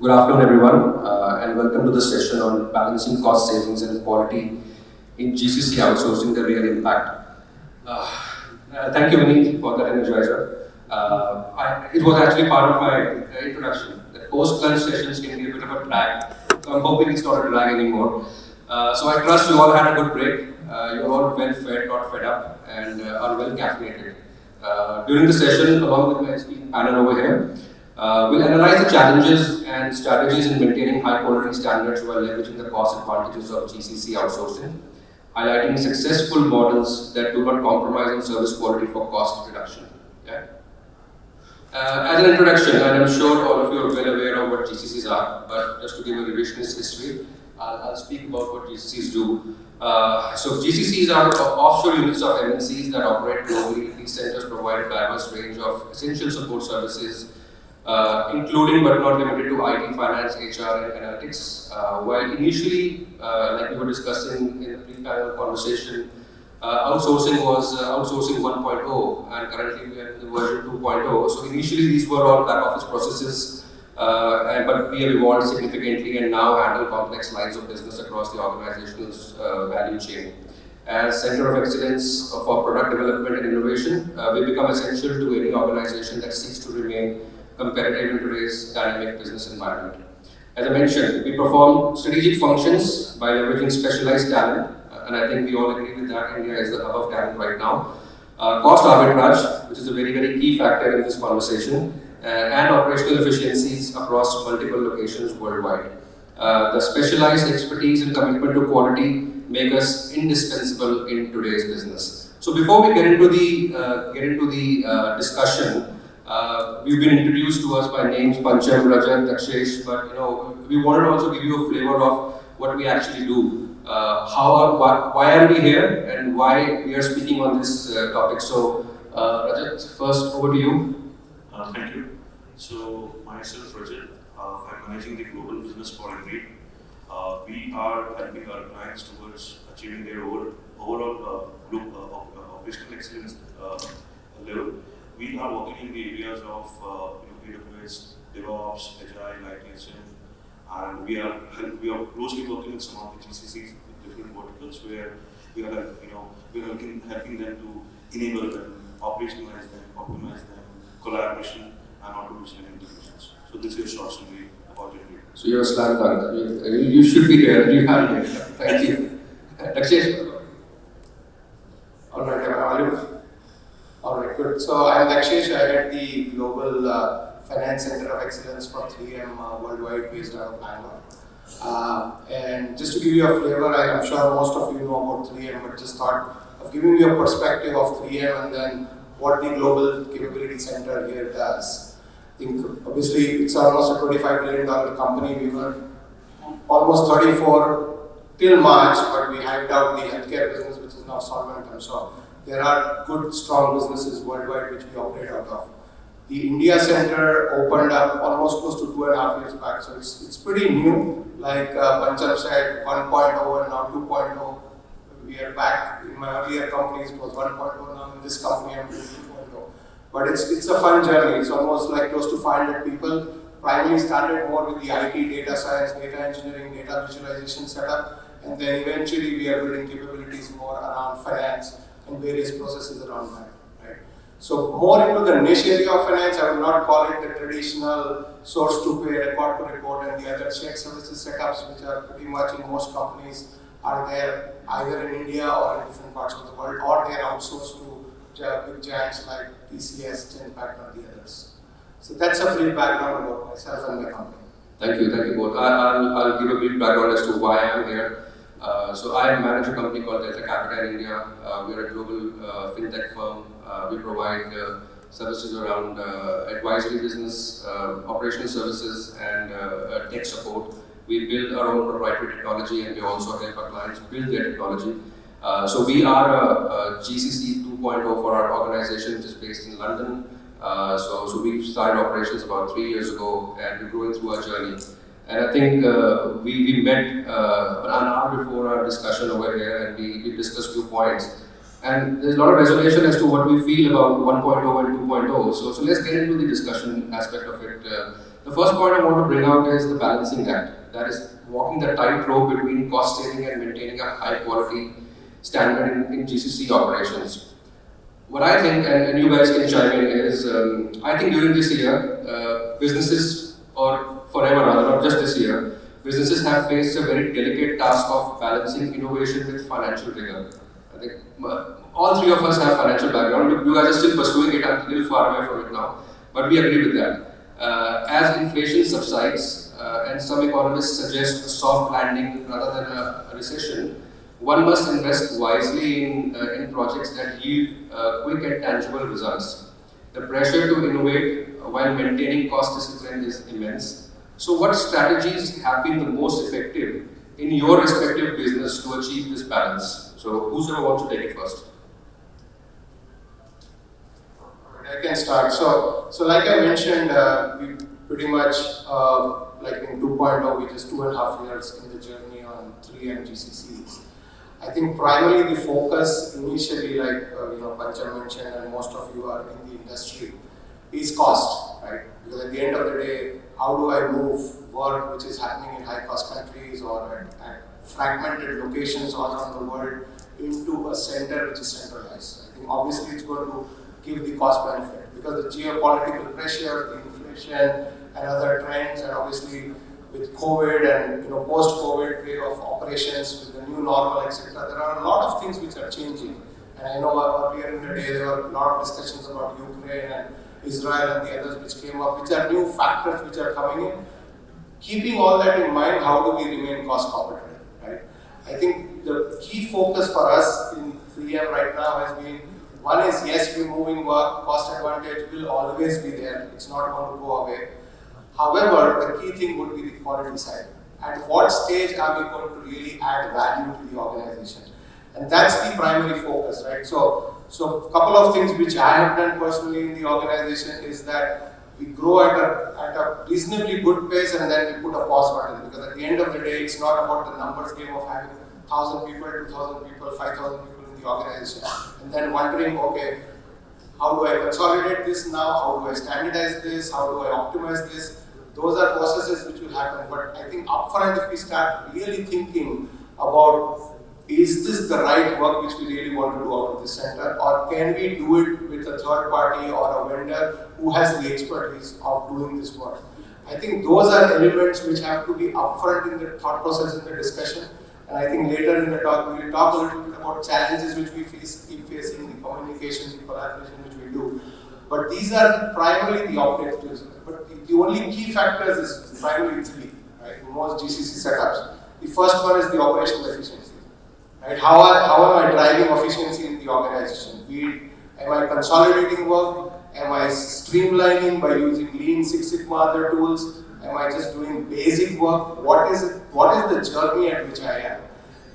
Good afternoon, everyone, and welcome to the session on balancing cost savings and quality in GCC Outsourcing, the real impact. Thank you, Vineet, for that energizer. It was actually part of my introduction. The post-lunch sessions can be a bit of a drag, so I'm hoping it's not a drag anymore. So I trust you all had a good break. You're all well fed, not fed up, and are well caffeinated. During the session, along with my esteemed panel over here, we'll analyze the challenges and strategies in maintaining high quality standards while leveraging the cost advantages of GCC outsourcing, highlighting successful models that do not compromise on service quality for cost reduction. Yeah? As an introduction, and I'm sure all of you are well aware of what GCCs are, but just to give a revisionist history, I'll speak about what GCCs do. So GCCs are offshore units of MNCs that operate globally. These centers provide a diverse range of essential support services, including but not limited to IT, finance, HR, and analytics. While initially, like we were discussing in the pre-panel conversation, outsourcing was outsourcing 1.0, and currently we are in the version 2.0. So initially, these were all back office processes, but we have evolved significantly and now handle complex lines of business across the organization's value chain. As Center of Excellence for Product Development and Innovation, we become essential to any organization that seeks to remain competitive in today's dynamic business environment. As I mentioned, we perform strategic functions by leveraging specialized talent, and I think we all agree with that. India is the hub of talent right now. Cost arbitrage, which is a very, very key factor in this conversation, and operational efficiencies across multiple locations worldwide. The specialized expertise and commitment to quality make us indispensable in today's business. So before we get into the discussion, we've been introduced to us by names Pancham, Rajat, Dakshesh, but we wanted to also give you a flavor of what we actually do. Why are we here, and why we are speaking on this topic. So, Rajat, first over to you. Thank you. So, myself, Rajat, I'm managing the global business for Indeed. We are helping our clients towards achieving their overall group operational excellence level. We are working in the areas of AWS, DevOps, Agile, ITSM, and we are closely working with some of the GCCs with different verticals where we are helping them to enable them, operationalize them, optimize them, collaboration and automation and integrations. So this is a short summary about it. So you're a slam dunk. You should be here. You have it. Thank you. Dakshesh. All right, am I audible? All right, good. So I'm Dakshesh. I head the Global Finance Center of Excellence for 3M worldwide, based out of Bangalore. And just to give you a flavor, I'm sure most of you know about 3M, but just thought of giving you a perspective of 3M and then what the Global Capability Center here does. I think obviously it's almost a $25 billion company. We were almost 34 till March, but we hyped out the healthcare business, which is now solvent. So there are good, strong businesses worldwide which we operate out of. The India Center opened up almost close to 2.5 years back, so it's pretty new. Like Pancham said, 1.0 and now 2.0. We are back. In my earlier companies, it was 1.0. Now in this company, I'm doing 2.0. But it's a fun journey. It's almost like close to 500 people. Primarily started more with the IT, data science, data engineering, data visualization setup, and then eventually we are building capabilities more around finance and various processes around that. Right? So more into the niche area of finance, I would not call it the traditional source to pay, record to report, and the other shared services setups, which are pretty much in most companies are there either in India or in different parts of the world, or they are outsourced to big giants like TCS, Genpact, or the others. So that's a brief background about myself and my company. Thank you both. I'll give a brief background as to why I'm here. So I manage a company called Delta Capital in India. We are a global fintech firm. We provide services around advisory business, operational services, and tech support. We build our own proprietary technology, and we also help our clients build their technology. So we are a GCC 2.0 for our organization, which is based in London. So we started operations about 3 years ago, and we're growing through our journey. And I think we met an hour before our discussion over here, and we discussed a few points. And there's a lot of resonation as to what we feel about 1.0 and 2.0. So let's get into the discussion aspect of it. The first point I want to bring out is the balancing act. That is walking the tightrope between cost saving and maintaining a high quality standard in GCC operations. What I think, and you guys can chime in, is I think during this year, businesses, or forever rather, not just this year, businesses have faced a very delicate task of balancing innovation with financial rigor. I think all three of us have financial background. You guys are still pursuing it. I'm a little far away from it now, but we agree with that. As inflation subsides, and some economists suggest a soft landing rather than a recession, one must invest wisely in projects that yield quick and tangible results. The pressure to innovate while maintaining cost discipline is immense. So, what strategies have been the most effective in your respective business to achieve this balance? So, who's going to want to take it first? I can start. So like I mentioned, we pretty much, like in 2.0, we just 2.5 years in the journey on 3M GCCs. I think primarily the focus initially, like Pancham mentioned, and most of you are in the industry, is cost, right? Because at the end of the day, how do I move work which is happening in high-cost countries or at fragmented locations all around the world into a center which is centralized? I think obviously it's going to give the cost benefit because the geopolitical pressure, the inflation, and other trends, and obviously with COVID and post-COVID way of operations with the new normal, etc. There are a lot of things which are changing. And I know earlier in the day there were a lot of discussions about Ukraine and Israel and the others which came up, which are new factors which are coming in. Keeping all that in mind, how do we remain cost competitive, right? I think the key focus for us in 3M right now has been, one is, yes, we're moving work, cost advantage will always be there, it's not going to go away. However, the key thing would be the quality side. At what stage are we going to really add value to the organization? And that's the primary focus, right? So a couple of things which I have done personally in the organization is that we grow at a reasonably good pace and then we put a pause button, because at the end of the day, it's not about the numbers game of having 1,000 people, 2,000 people, 5,000 people in the organization, and then wondering, okay, how do I consolidate this now? How do I standardize this? How do I optimize this? Those are processes which will happen. But I think upfront, if we start really thinking about, is this the right work which we really want to do out of this center, or can we do it with a third party or a vendor who has the expertise of doing this work? I think those are elements which have to be upfront in the thought process, in the discussion. And I think later in the talk, we will talk a little bit about challenges which we keep facing, the communication, the collaboration which we do. But these are primarily the objectives. But the only key factors is primarily three, right? In most GCC setups. The first one is the operational efficiency. Right? How am I driving efficiency in the organization? Am I consolidating work? Am I streamlining by using Lean, Six Sigma, other tools? Am I just doing basic work? What is it? What is the journey at which I am?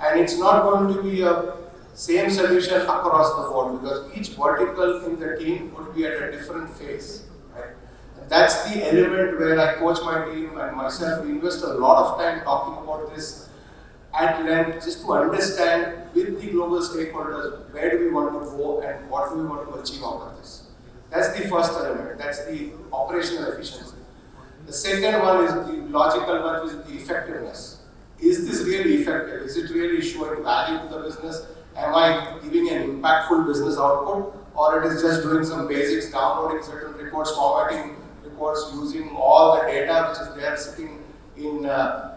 And it's not going to be a same solution across the board, because each vertical in the team would be at a different phase. Right? And that's the element where I coach my team and myself. We invest a lot of time talking about this at length, just to understand with the global stakeholders where do we want to go and what do we want to achieve out of this. That's the first element, that's the operational efficiency. The second one is the logical one, is the effectiveness. Is this really effective? Is it really showing value to the business? Am I giving an impactful business output, or it is just doing some basics, downloading certain reports, formatting reports, using all the data which is there sitting in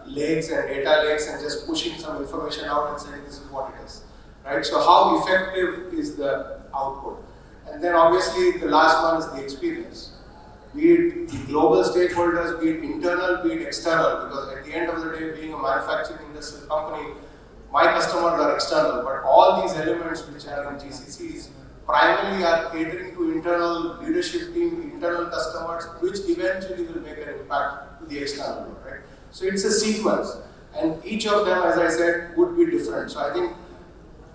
lakes and data lakes and just pushing some information out and saying this is what it is, right? So how effective is the output? And then obviously the last one is the experience. Be it the global stakeholders, be it internal, be it external, because at the end of the day, being a manufacturing industrial company, my customers are external, but all these elements which are in GCCs primarily are catering to internal leadership team, internal customers, which eventually will make an impact to the external world, right? So it's a sequence, and each of them, as I said, would be different. So I think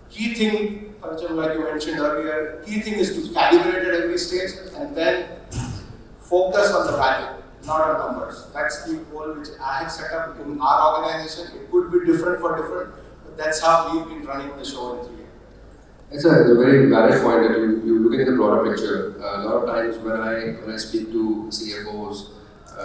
key thing, Pancham, like you mentioned earlier, key thing is to calibrate at every stage and then focus on the value, not on numbers. That's the goal which I have set up in our organization. It could be different for different, but that's how we've been running the show in 3 years. It's a very valid point that you're looking at the broader picture. A lot of times when I speak to CFOs,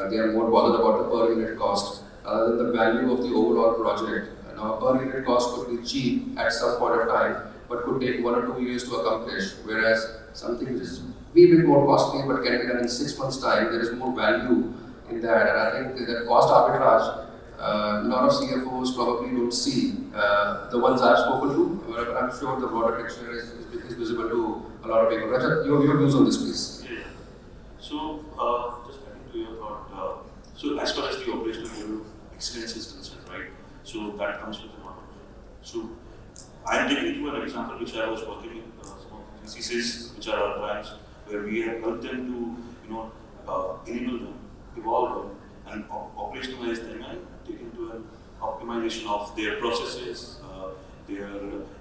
They are more bothered about the per unit cost rather than the value of the overall project. Now, per unit cost could be cheap at some point of time, but could take 1 or 2 years to accomplish. Whereas something which is a bit more costly but can be done in 6 months' time, there is more value in that. And I think that cost arbitrage, a lot of CFOs probably don't see. The ones I've spoken to, but I'm sure the broader picture is visible to a lot of people. Rajat, your views on this, please. Yeah. So, just adding to your thought, so as far as the operational level excellence is concerned, right? So that comes with the knowledge. So I am taking you an example which I was working with some of the GCCs, which are our clients, where we have helped them to, enable them, evolve them, and operationalize them and take into an optimization of their processes, their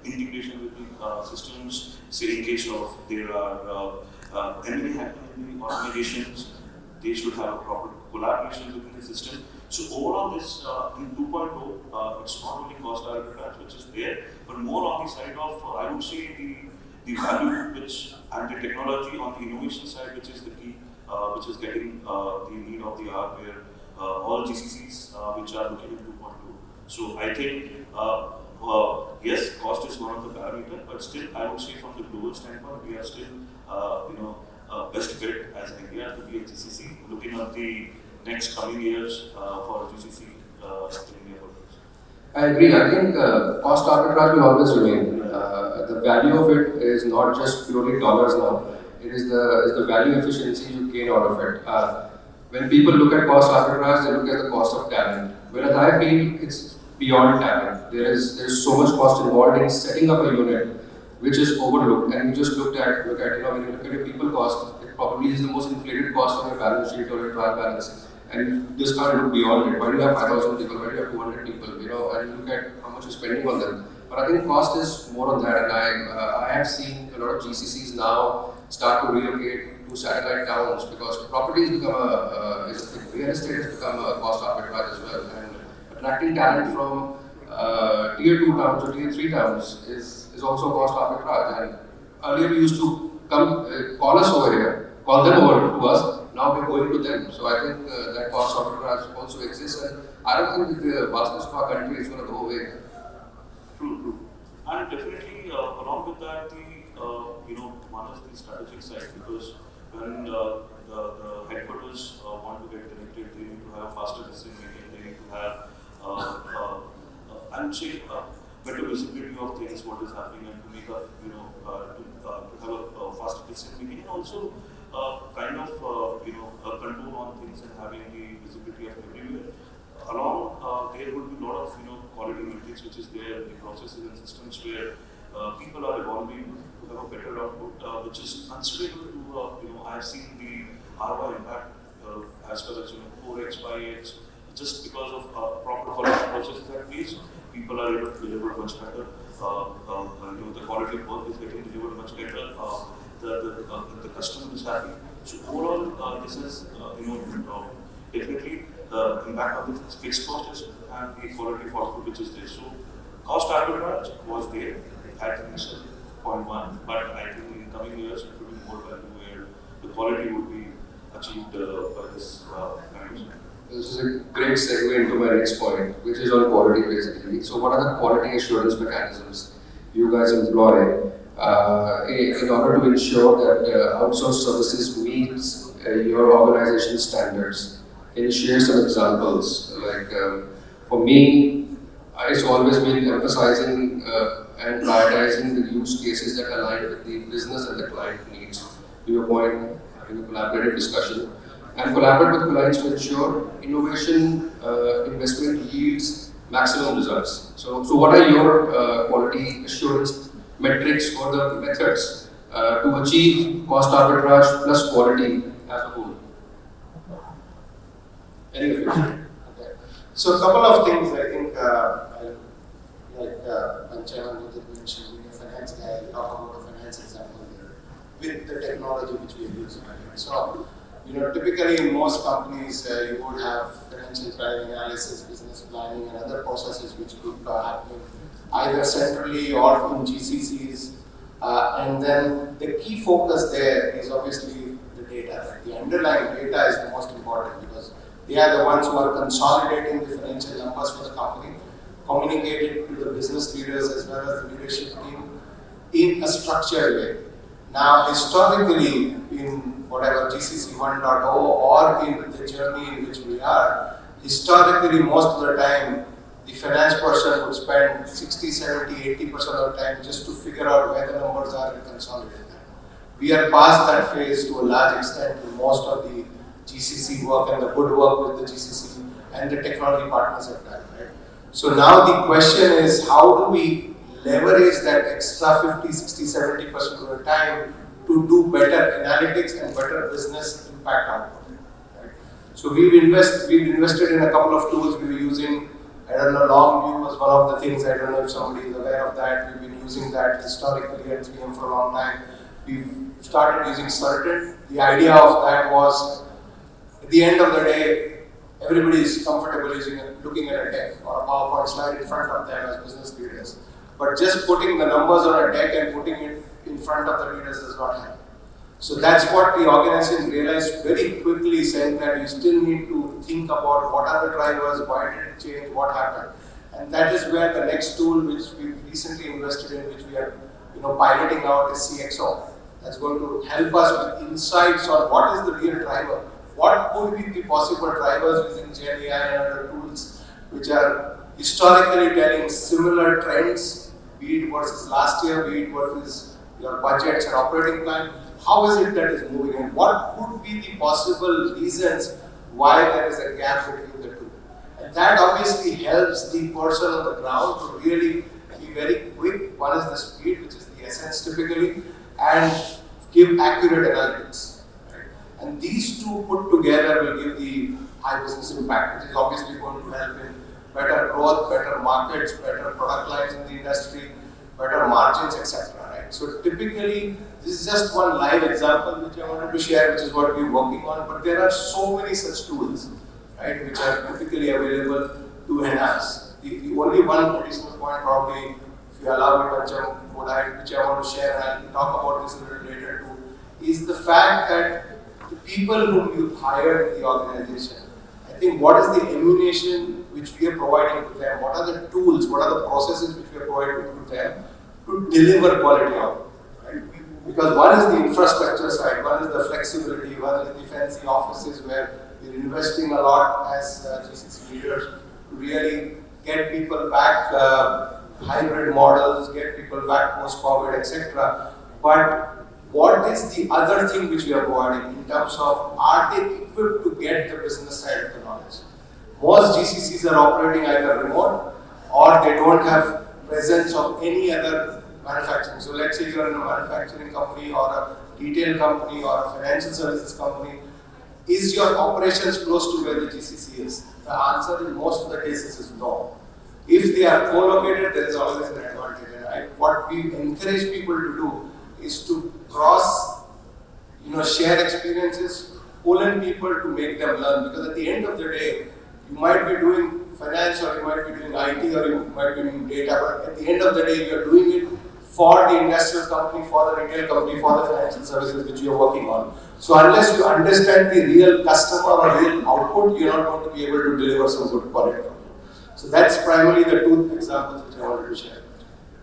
integration with the systems. Say in case of there are anything happening in the organizations, they should have a proper collaboration within the system. So overall, this in 2.0, it's not only cost arbitrage which is there, but more on the side of I would say the value which and the technology on the innovation side, which is the key, which is getting the need of the hour, where all GCCs which are looking at 2.0. So I think yes, cost is one of the parameters, but still I would say from the global standpoint, we are still best fit as India to be a GCC, looking at the next coming years for GCC in India. I agree. I think cost arbitrage will always remain. The value of it is not just purely dollars now. It is the value efficiency you gain out of it. When people look at cost arbitrage, they look at the cost of talent. Whereas I feel it's beyond talent. There is so much cost involved in setting up a unit which is overlooked. And you just look at when you look at your people cost, it probably is the most inflated cost on your balance sheet or your trial balance. And you just can't look beyond it. Why do you have 5,000 people? Why do you have 200 people? And you look at how much you're spending on them. But I think cost is more on that. And I have seen a lot of GCCs now start to relocate to satellite towns because property has become real estate has become a cost arbitrage as well. And attracting talent from tier 2 towns or tier 3 towns is also cost arbitrage. And earlier we used to call us over here, call them over to us. Now we're going to them. So I think that cost arbitrage also exists. And I don't think the vastness of our country is going to go away. True. And definitely along with that, one is the strategic side, because when the headquarters want to get connected, they need to have faster decision making, they need to have I would say better visibility of things, what is happening, and to make to have a faster decision making, and also kind of a control on things and having the visibility of everywhere. Along there would be a lot of quality metrics which is there, the processes and systems where people are evolving to have a better output, which is considerable to I have seen the ROI impact as far as 4x, 5x, just because of proper quality processes at least, people are able to deliver much better. The quality of work is getting delivered much better. The customer is happy. So overall, this is definitely the impact of the fixed costs and the quality of output which is there. So cost arbitrage was there at initial point one, but I think in coming years it will be more value where the quality would be achieved by this management. This is a great segue into my next point, which is on quality basically. So what are the quality assurance mechanisms you guys employ in order to ensure that outsourced services meets your organization's standards? Can you share some examples? Like for me, it's always been emphasizing and prioritizing the use cases that align with the business and the client needs. To your point, having a collaborative discussion and collaborate with clients to ensure innovation investment yields maximum results. So what are your quality assurance metrics or the methods to achieve cost arbitrage plus quality as a whole? Any of you? Okay. So a couple of things I think, like Panchaman mentioned, being a finance guy, I'll talk about a finance example here with the technology which we are using. So, typically in most companies, you would have financial planning, analysis, business planning, and other processes which would happen either centrally or in GCCs. And then the key focus there is obviously the data. The underlying data is the most important because are the ones who are consolidating the financial numbers for the company, communicate it to the business leaders as well as the leadership team in a structured way. Now, historically, in whatever GCC 1.0 or in the journey in which we are, historically, most of the time, the finance person would spend 60, 70, 80% of the time just to figure out where the numbers are and consolidate them. We are past that phase to a large extent with most of the GCC work and the good work with the GCC and the technology partners have done. Right? So now the question is, how do we leverage that extra 50, 60, 70% of the time to do better analytics and better business impact output? Right? So we've invested in a couple of tools we were using. I don't know, Longview was one of the things. I don't know if somebody is aware of that. We've been using that historically at 3M for a long time. We've started using Certain. The idea of that was, at the end of the day, everybody is comfortable looking at a deck or a PowerPoint slide in front of them as business leaders. But just putting the numbers on a deck and putting it in front of the leaders does not help. So that's what the organization realized very quickly, saying that you still need to think about what are the drivers, why did it change, what happened. And that is where the next tool which we recently invested in, which we are piloting out, is CXO. That's going to help us with insights on what is the real driver. What could be the possible drivers using Gen AI and other tools which are historically telling similar trends, be it versus last year, be it versus your budgets and operating plan. How is it that is moving, and what could be the possible reasons why there is a gap between the two? And that obviously helps the person on the ground to really be very quick. One is the speed, which is the essence typically, and give accurate analytics. Right? And these two put together will give the high business impact, which is obviously going to help in better growth, better markets, better product lines in the industry, better margins, etc. Right? So typically, this is just one live example which I wanted to share, which is what we're working on. But there are so many such tools, right, which are typically available to enhance. The only one additional point, probably, if you allow me, Pancham, which I want to share, and I'll talk about this a little later too, is the fact that the people whom you hired in the organization, I think what is the ammunition which we are providing to them, what are the tools, what are the processes which we are providing to them to deliver quality output. Right? Because one is the infrastructure side, one is the flexibility, one is the fancy offices where we're investing a lot as GCC leaders to really get people back, hybrid models, get people back post-COVID, etc. But what is the other thing which we are providing in terms of, are they equipped to get the business side of the knowledge? Most GCCs are operating either remote or they don't have presence of any other manufacturing. So let's say you're in a manufacturing company or a retail company or a financial services company. Is your operations close to where the GCC is? The answer in most of the cases is no. If they are co-located, there is always an advantage. And what we encourage people to do is to share experiences, pull in people to make them learn. Because at the end of the day, you might be doing finance or you might be doing IT or you might be doing data, but at the end of the day, you're doing it for the industrial company, for the retail company, for the financial services which you're working on. So unless you understand the real customer or real output, you're not going to be able to deliver some good quality output. So that's primarily the two examples which I wanted to share.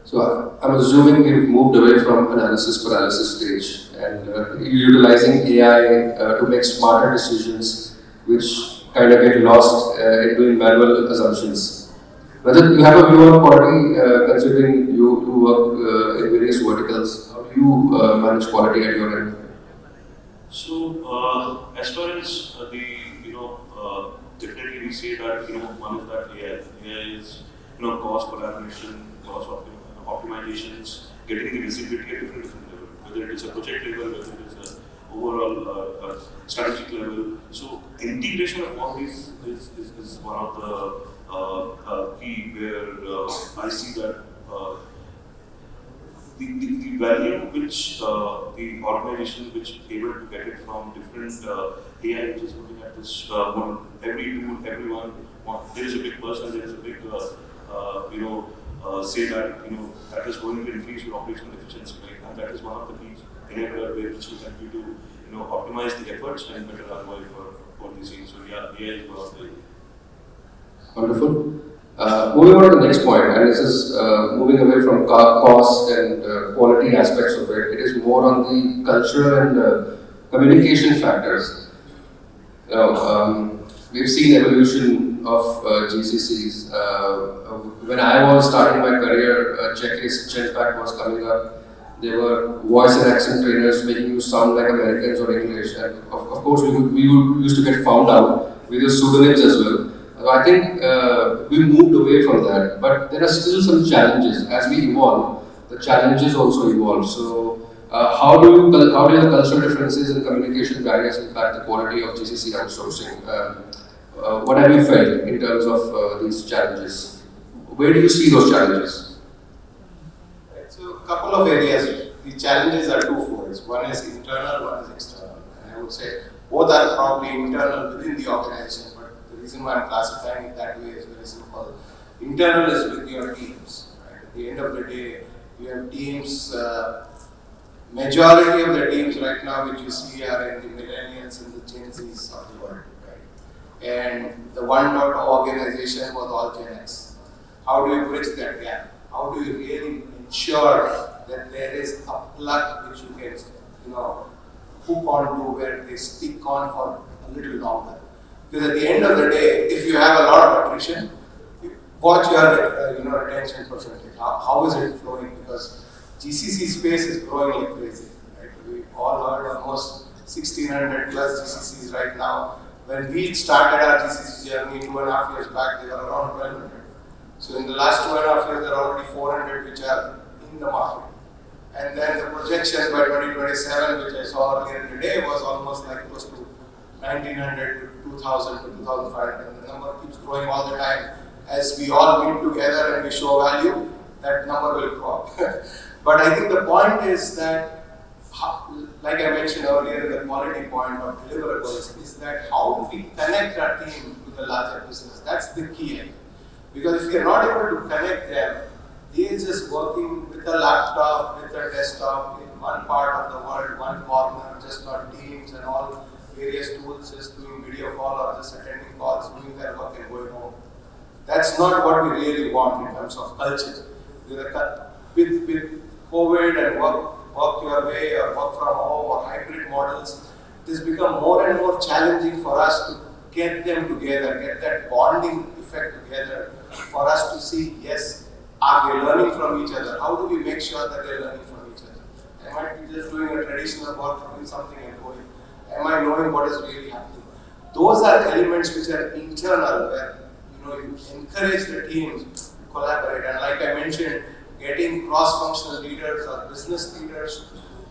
So I'm assuming we've moved away from analysis paralysis stage and utilizing AI to make smarter decisions, which kind of get lost in doing manual assumptions. Whether you have a view on quality, considering you work in various verticals, how do you manage quality at your end? So, as far as definitely we say that one is that AI is cost collaboration, cost optimizations, getting the visibility at different level, whether it is a project level, whether it is a overall strategic level. So integration of all these is one of the key where I see that the value which the organization which is able to get it from different AI which is looking at this every tool, everyone, there is a big person, there is a big say that that is going to increase your operational efficiency, right? And that is one of the key enabler which will help you to optimize the efforts and better ROI for the same. So yeah, AI is one of the. Wonderful. Moving on to the next point, and this is moving away from cost and quality aspects of it. It is more on the culture and communication factors. We've seen evolution of GCCs. When I was starting my career, Jetpack was coming up. There were voice and accent trainers making you sound like Americans or English, and of course we used to get found out with your pseudonyms as well. So I think we moved away from that, but there are still some challenges as we evolve. The challenges also evolve. So how do the cultural differences and communication barriers impact the quality of GCC outsourcing? What have you felt in terms of these challenges? Where do you see those challenges? Right, so a couple of areas. The challenges are twofold. One is internal, one is external. And I would say both are probably internal within the organization. The reason why I'm classifying it that way is very simple. Internal is with your teams. Right? At the end of the day, you have teams. Majority of the teams right now, which you see, are in the millennials and the Gen Zs of the world. Right? And the 1.0 organization was all Gen X. How do you bridge that gap? How do you really ensure that there is a plug which you can, hook on to where they stick on for a little longer? Because at the end of the day, if you have a lot of attrition, watch your retention percentage. How is it flowing? Because GCC space is growing like crazy. Right? We all heard almost 1,600 plus GCCs right now. When we started our GCC journey 2.5 years back, they were around 1,200. So in the last 2.5 years, there are already 400 which are in the market. And then the projection by 2027, which I saw earlier today, was almost like close to 1,900 to 2,000 to 2,500. And the number keeps growing all the time. As we all meet together and we show value, that number will grow up. But I think the point is that, like I mentioned earlier, the quality point of deliverables is that how do we connect our team to the larger business? That's the key. Because if we are not able to connect them, they are just working with a laptop, with a desktop in one part of the world, one corner, just on Teams and all various tools, just doing video call or just attending calls, doing their work and going home. That's not what we really want in terms of culture. With COVID and work your way or work from home or hybrid models, it has become more and more challenging for us to get them together, get that bonding effect together, for us to see, yes, are they learning from each other? How do we make sure that they're learning from each other? Am I just doing a traditional work, doing something and going? Am I knowing what is really happening? Those are elements which are internal, where you encourage the teams to collaborate. And like I mentioned, getting cross-functional leaders or business leaders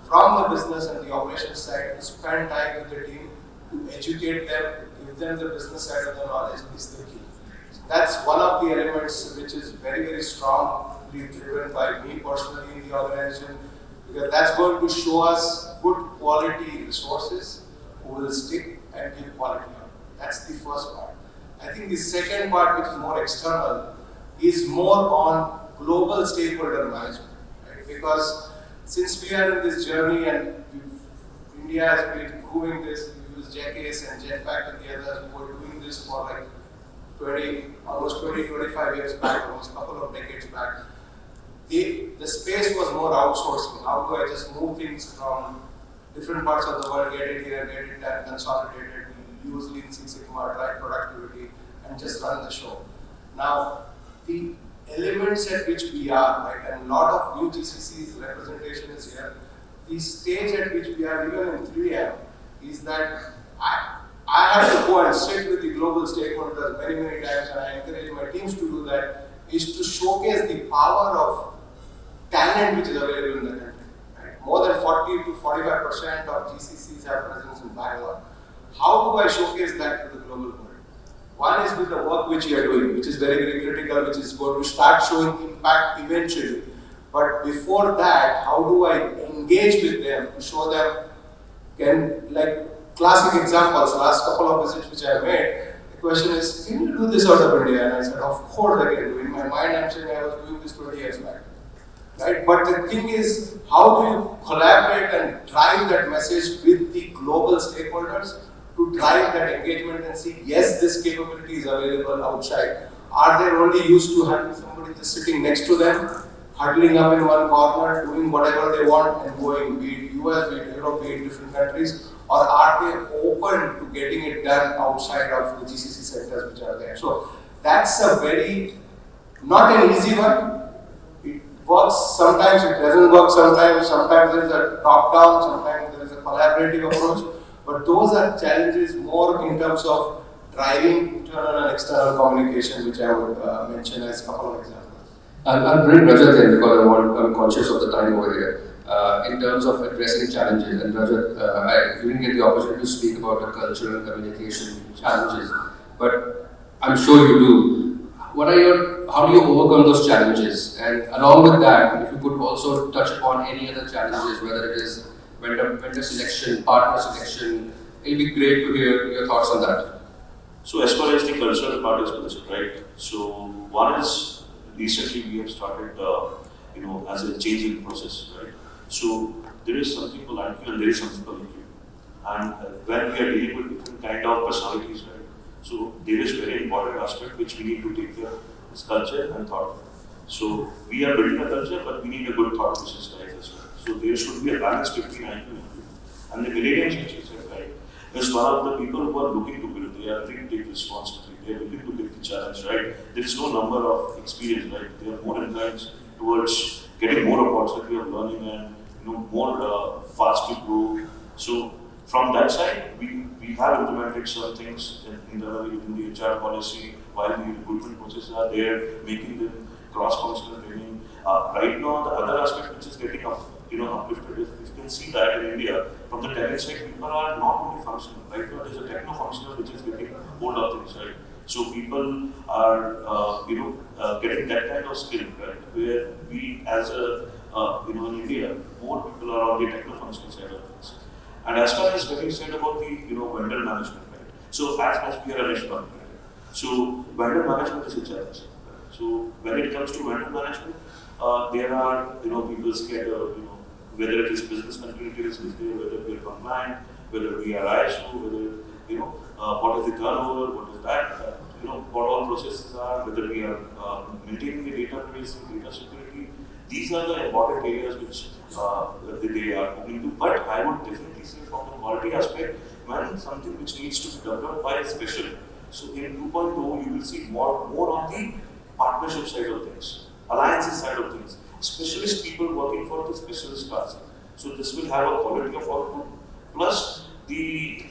from the business and the operations side to spend time with the team, to educate them, to give them the business side of the knowledge is the key. So that's one of the elements which is very, very strongly driven by me personally in the organization, because that's going to show us good quality resources who will stick and give quality out. That's the first part. I think the second part, which is more external, is more on global stakeholder management. Right? Because since we are in this journey and India has been improving this, we use JCase and Jetpack and the others who were doing this for like almost 25 years back, almost a couple of decades back. The space was more outsourcing. How do I just move things from different parts of the world, get it here, get it done, consolidated, use Lean Six Sigma, drive productivity, and just run the show. Now, the elements at which we are, right, and a lot of new GCC's representation is here. The stage at which we are, even in 3M, is that I have to go and sit with the global stakeholders many, many times, and I encourage my teams to do that, is to showcase the power of talent which is available in the country. Right? More than 40 to 45% of GCCs have presence in Bangalore. How do I showcase that to the global world? One is with the work which you are doing, which is very, very critical, which is going to start showing impact eventually. But before that, how do I engage with them to show them, like classic examples, last couple of visits which I made, the question is, can you do this out of India? And I said, of course I can do it. In my mind, I'm saying I was doing this 20 years back. right? But the thing is, how do you collaborate and drive that message with the global stakeholders to drive that engagement and see, yes, this capability is available outside. Are they only used to having somebody just sitting next to them, huddling up in one corner, doing whatever they want and going, be it US, be it Europe, be it different countries, or are they open to getting it done outside of the GCC centers which are there? So that's a very, not an easy one. It works sometimes, it doesn't work sometimes there is a top-down, sometimes there is a collaborative approach, but those are challenges more in terms of driving internal and external communication, which I would mention as a couple of examples. I'll bring Rajat in because I'm conscious of the time over here. In terms of addressing challenges, and Rajat, I didn't get the opportunity to speak about the cultural and communication challenges, but I'm sure you do. How do you overcome those challenges? And along with that, if you could also touch upon any other challenges, whether it is vendor selection, partner selection, it'll be great to hear your thoughts on that. So as far as the cultural part is concerned, right? So one is recently we have started, as a changing process, right? So there is some people IQ and there is some people IQ, and when we are dealing with different kind of personalities, right? So there is very important aspect which we need to take care of is culture and thought. So we are building a culture, but we need a good thought process guys as well. So there should be a balance between IQ and IQ. And the millennials which is right is one of the people who are looking to build. They are looking to take responsibility. They are looking to take the challenge, right? There is no number of experience, right? They are more inclined towards getting more opportunity of learning and more fast to grow. So from that side, we have implemented some things internally within the HR policy while the recruitment processes are there, making them cross-functional training. Right now, the other aspect which is getting uplifted is you can see that in India, from the talent side, people are not only functional. Right now, there's a techno-functional which is getting hold of things, right? So people are, getting that kind of skill, right? Where we, as in India, more people are on the techno-functional side of things. And as far as what you said about the, vendor management, right? So as we are a niche company, right? So vendor management is a challenge. Right? So when it comes to vendor management, there are, people scared of, whether it is business continuity risk is there, whether we are compliant, whether we are ISO, whether, what is the turnover, what is that, what all processes are, whether we are maintaining the data privacy, data security. These are the important areas which they are moving to. But I would definitely say from the quality aspect, when something which needs to be developed by a specialist. So in 2.0, you will see more on the partnership side of things, alliances side of things, specialist people working for the specialist class. So this will have a quality of output. Plus the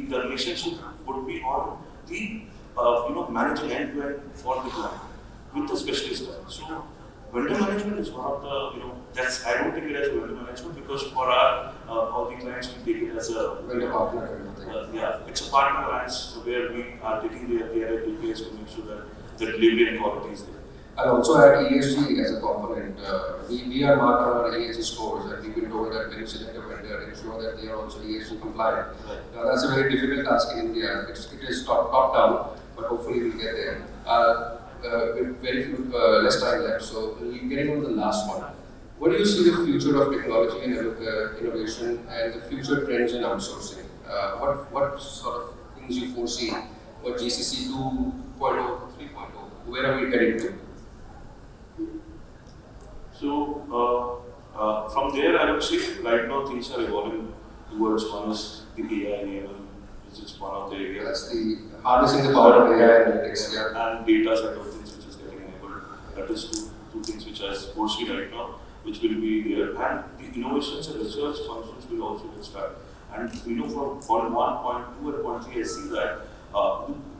relationship would be on the managing end-to-end for the client with the specialist guy. So vendor management is one of the, that's, I don't take it as a vendor management because for our, all the clients we take it as a Vendor partner kind of thing. yeah, it's a partner alliance where we are taking their KPIs to make sure that the delivery and quality is there. I'll also add ESG as a component. We are marked on our ESG scores, and we've been told that when you select a vendor, ensure that they are also ESG compliant. Right. That's a very difficult task in India. It is top down, but hopefully we'll get there. With very few less time left, so we're getting on to the last one. What do you see the future of technology and innovation and the future trends in outsourcing? What sort of things you foresee for GCC 2.0, 3.0? Where are we heading to? So from there, I would say right now things are evolving towards one is the AI, which is one of the areas. That's the harnessing the power of AI analytics, and data side of things which is getting enabled. That is two things which I foresee right now, which will be there. And the innovations and research functions will also get started. And from point 1, point 2, and point 3, I see that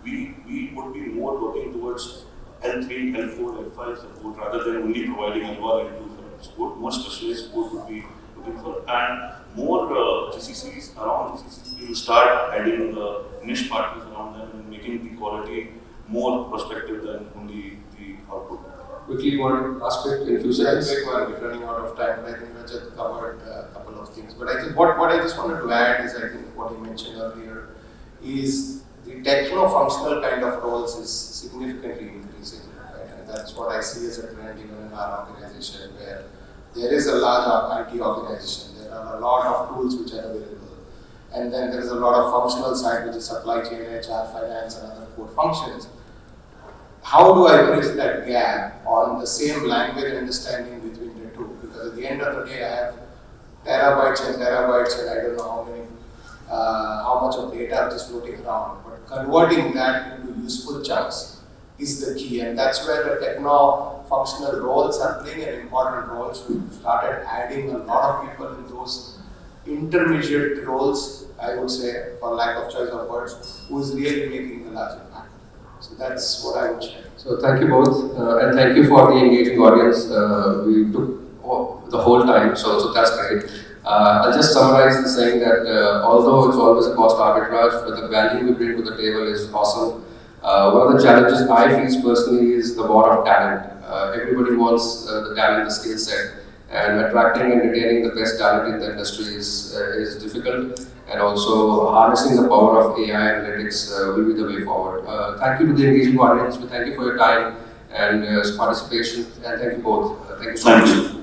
we would be more working towards L3, L4, L5 support rather than only providing L1, L2 support. More specialized support would be looking for, and more GCCs around GCCs. We will start adding niche partners around them and making the quality more prospective than only the output. Quickly, one aspect in few seconds. Quick one, we're running out of time, but I think Rajat covered a couple of things. But I think what I just wanted to add is, I think what you mentioned earlier is the techno-functional kind of roles is significantly increasing, right? And that's what I see as a trend even in our organization, where there is a large IT organization. There are a lot of tools which are available. And then there is a lot of functional side, which is supply chain, HR, finance, and other core functions. How do I bridge that gap on the same language understanding between the two? Because at the end of the day, I have terabytes and terabytes, and I don't know how much of data is floating around. But converting that into useful chunks is the key, and that's where the techno-functional roles are playing an important role. So we've started adding a lot of people in those intermediate roles, I would say, for lack of choice of words, who is really making the large impact. So that's what I would share. So thank you both, and thank you for the engaging audience. We took the whole time, so that's great. I'll just summarize in saying that although it's always a cost arbitrage, but the value we bring to the table is awesome. One of the challenges I face personally is the war of talent. Everybody wants the talent, the skill set, and attracting and retaining the best talent in the industry is difficult. And also harnessing the power of AI analytics will be the way forward. Thank you to the engaging audience. We thank you for your time and participation, and thank you both. Thank you so much.